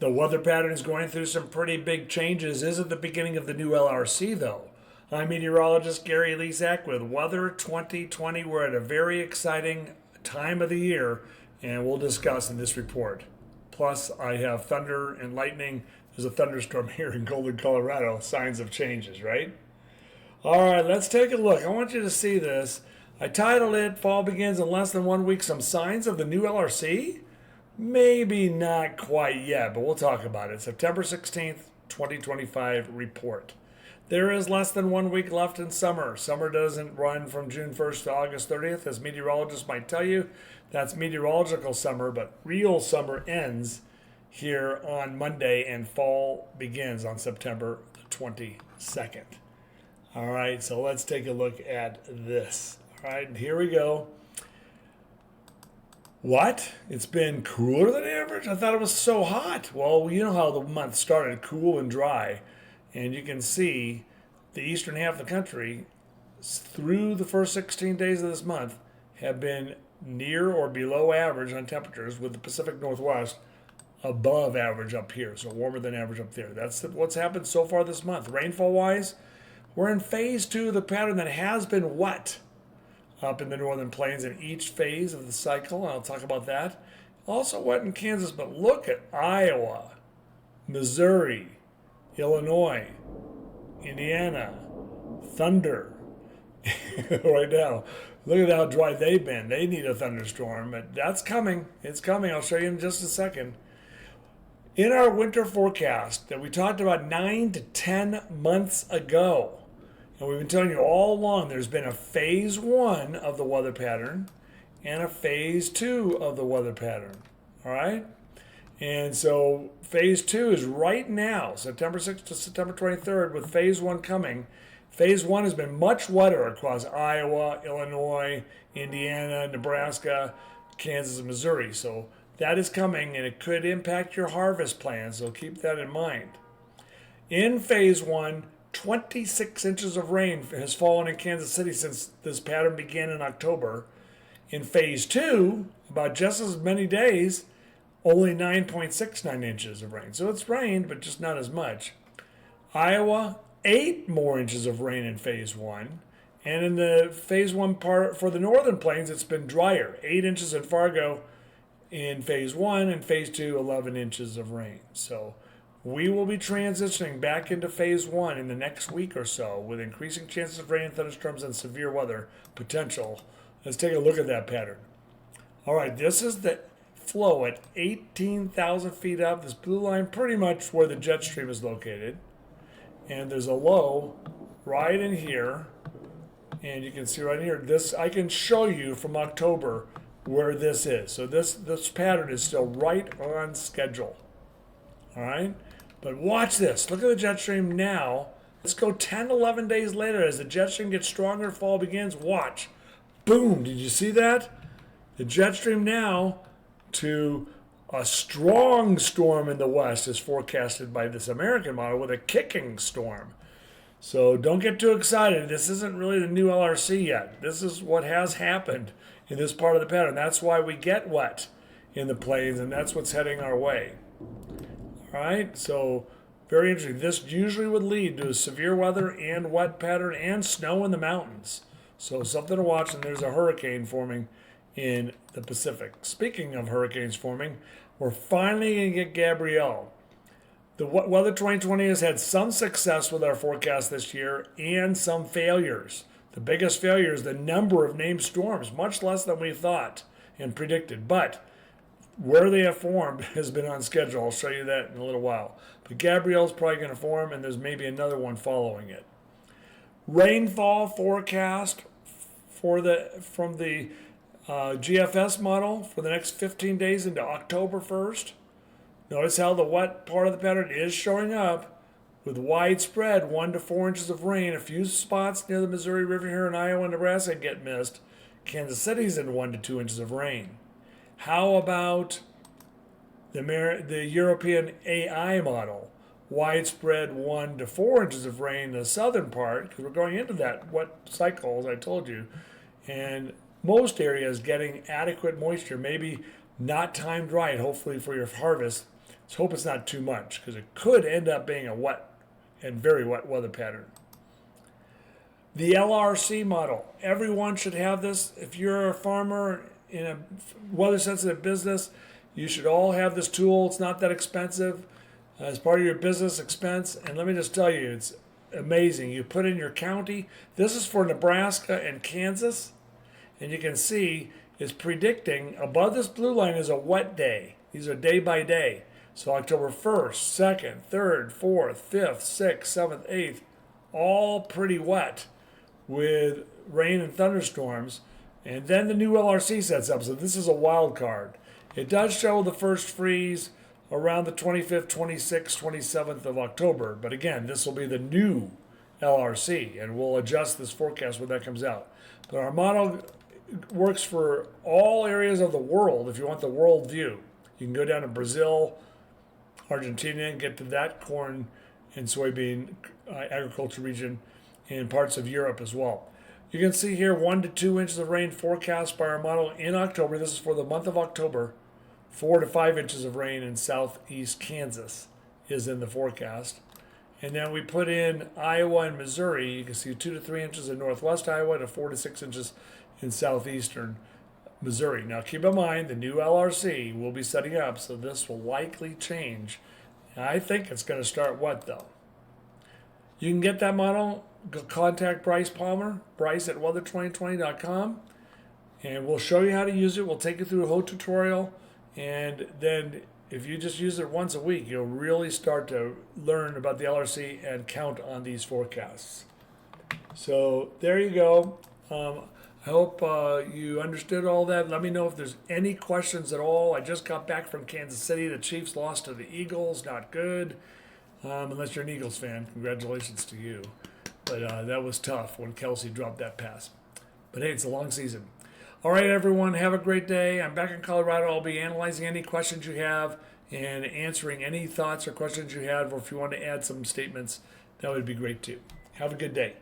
The weather pattern is going through some pretty big changes. Is it the beginning of the new LRC, though? I'm meteorologist Gary Lezak with Weather 2020. We're at a very exciting time of the year, and we'll discuss in this report. Plus, I have thunder and lightning. There's a thunderstorm here in Golden, Colorado. Signs of changes, right? All right, let's take a look. I want you to see this. I titled it, Fall Begins in Less Than 1 Week, Some Signs of the New LRC? Maybe not quite yet, but we'll talk about it. September 16th, 2025 report. There is less than 1 week left in summer. Summer doesn't run from June 1st to August 30th, as meteorologists might tell you. That's meteorological summer, but real summer ends here on Monday, and fall begins on September the 22nd. All right, so let's take a look at this. All right, and here we go. What? It's been cooler than average? I thought it was so hot. Well, you know how the month started, cool and dry. And you can see the eastern half of the country through the first 16 days of this month have been near or below average on temperatures, with the Pacific Northwest above average up here, so warmer than average up there. That's what's happened so far this month. Rainfall-wise, we're in phase 2 of the pattern that has been wet up in the northern plains in each phase of the cycle. I'll talk about that. Also wet in Kansas, but look at Iowa, Missouri, Illinois, Indiana, thunder right now. Look at how dry they've been. They need a thunderstorm, but that's coming. It's coming. I'll show you in just a second. In our winter forecast that we talked about 9 to 10 months ago, and we've been telling you all along, there's been a phase 1 of the weather pattern and a phase 2 of the weather pattern. All right? And so phase 2 is right now, September 6th to September 23rd, with phase 1 coming. Phase 1 has been much wetter across Iowa, Illinois, Indiana, Nebraska, Kansas, and Missouri. So that is coming, and it could impact your harvest plans, so keep that in mind. In phase 1, 26 inches of rain has fallen in Kansas City since this pattern began in October. In phase 2, about just as many days, only 9.69 inches of rain. So it's rained, but just not as much. Iowa, 8 more inches of rain in phase 1. And in the phase 1 part for the northern plains, it's been drier. 8 inches in Fargo in phase 1, and phase 2, 11 inches of rain. So we will be transitioning back into phase 1 in the next week or so, with increasing chances of rain, thunderstorms, and severe weather potential. Let's take a look at that pattern. All right, this is the flow at 18,000 feet up. This blue line pretty much where the jet stream is located. And there's a low right in here. And you can see right here, this I can show you from October where this is. So this pattern is still right on schedule. All right? But watch this. Look at the jet stream now. Let's go 10, 11 days later as the jet stream gets stronger, fall begins. Watch. Boom. Did you see that? The jet stream now to a strong storm in the west is forecasted by this American model with a kicking storm. So don't get too excited. This isn't really the new LRC yet. This is what has happened in this part of the pattern. That's why we get wet in the plains, and that's what's heading our way. All right, so very interesting. This usually would lead to severe weather and wet pattern and snow in the mountains. So something to watch, and there's a hurricane forming in the Pacific. Speaking of hurricanes forming, we're finally going to get Gabrielle. The Weather 2020 has had some success with our forecast this year and some failures. The biggest failure is the number of named storms, much less than we thought and predicted. But where they have formed has been on schedule. I'll show you that in a little while. But Gabrielle's probably going to form, and there's maybe another one following it. Rainfall forecast from the GFS model for the next 15 days into October 1st. Notice how the wet part of the pattern is showing up with widespread 1 to 4 inches of rain. A few spots near the Missouri River here in Iowa and Nebraska get missed. Kansas City's in 1 to 2 inches of rain. How about the European AI model? Widespread 1 to 4 inches of rain in the southern part, because we're going into that wet cycle, as I told you, and most areas getting adequate moisture, maybe not timed right, hopefully for your harvest. Let's hope it's not too much because it could end up being a wet and very wet weather pattern. The LRC model. Everyone should have this. If you're a farmer in a weather sensitive business, you should all have this tool. It's not that expensive as part of your business expense. And let me just tell you, it's amazing. You put in your county. This is for Nebraska and Kansas. And you can see it's predicting above this blue line is a wet day. These are day by day. So October 1st, 2nd, 3rd, 4th, 5th, 6th, 7th, 8th, all pretty wet with rain and thunderstorms. And then the new LRC sets up. So this is a wild card. It does show the first freeze around the 25th, 26th, 27th of October. But again, this will be the new LRC, and we'll adjust this forecast when that comes out. But our model works for all areas of the world if you want the world view. You can go down to Brazil, Argentina, and get to that corn and soybean agriculture region in parts of Europe as well. You can see here 1 to 2 inches of rain forecast by our model in October. This is for the month of October. 4 to 5 inches of rain in southeast Kansas is in the forecast. And then we put in Iowa and Missouri. You can see 2 to 3 inches in northwest Iowa to 4 to 6 inches in southeastern Missouri. Now keep in mind the new LRC will be setting up, so this will likely change. I think it's going to start wet though. You can get that model. Contact Bryce Palmer, Bryce at weather2020.com, and we'll show you how to use it. We'll take you through a whole tutorial, and then if you just use it once a week, you'll really start to learn about the LRC and count on these forecasts. So there you go. I hope you understood all that. Let me know if there's any questions at all. I just got back from Kansas City. The Chiefs lost to the Eagles. Not good. Unless you're an Eagles fan, congratulations to you. But that was tough when Kelsey dropped that pass. But hey, it's a long season. All right, everyone, have a great day. I'm back in Colorado. I'll be analyzing any questions you have and answering any thoughts or questions you have, or if you want to add some statements, that would be great too. Have a good day.